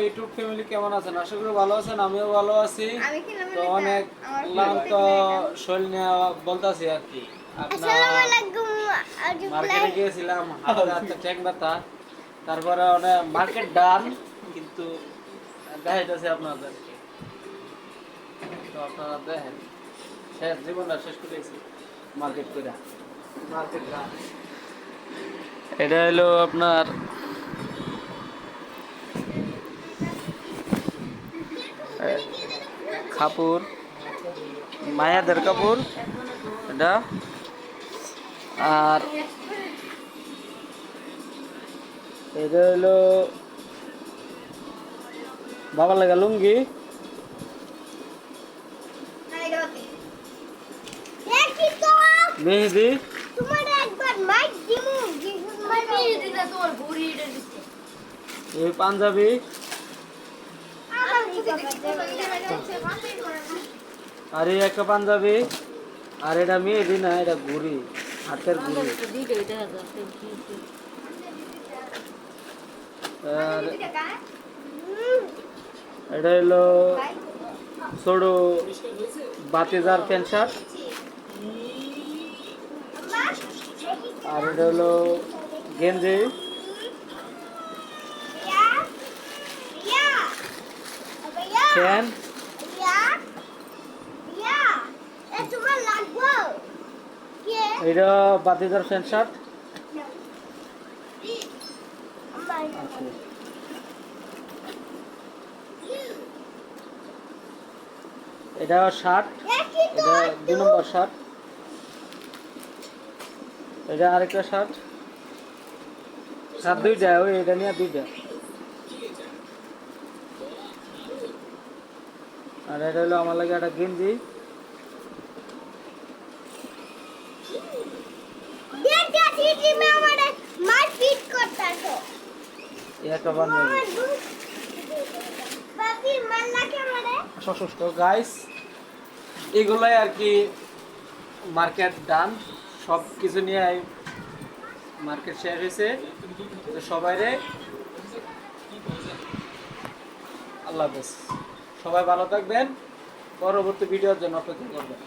YouTube family কেমন আছেন? আশা করি ভালো আছেন, আমিও ভালো আছি। তো অনেক আমার ক্লান্ত শরীর নিয়ে বলতেছি আর কি। আপনার আসসালামু আলাইকুম মার্কেটে গিয়েছিলাম, হাতে হাতে ট্যাং ব্যথা, তারপরে অনেক মার্কেট ডান, কিন্তু দেখাইতেছি আপনাদেরকে। তো আপনারা দেখেন, শেষ জীবনটা শেষ করেছি মার্কেট করে। মার্কেট ডান, এটা হলো আপনার কাপড়, মায়াদের কাপড় এটা। আর এটা হলো বাবার লাগা লুঙ্গি। মেহেদি, এই পাঞ্জাবি, আর এই একটা পাঞ্জাবি, আর এটা মেহেদি না, এটা ঘুড়ি, হাতের ঘুড়ি। আর এটা হলো ছোট বাতিজার প্যান্ট শার্ট। আর এটা হলো গেঞ্জি, প্যান্ট। এটা বাতিজার প্যান্ট শার্ট। এটা শার্ট, এটা 2 নম্বর শার্ট। এটা আরেকটা শার্ট, শার্ট দুইটা, ওই এটা নিয়ে দুইটা। আর এটা হলো আমার লাগে একটা গেঞ্জি। একটা পাঞ্জাবি। তো গাইস, এগুলাই আর কি মার্কেট ডান, সব কিছু নিয়ে মার্কেট শেয়ার হয়েছে। তো সবাইরে আল্লাহ হাফেজ, সবাই ভালো থাকবেন, পরবর্তী ভিডিওর জন্য অপেক্ষা করবেন।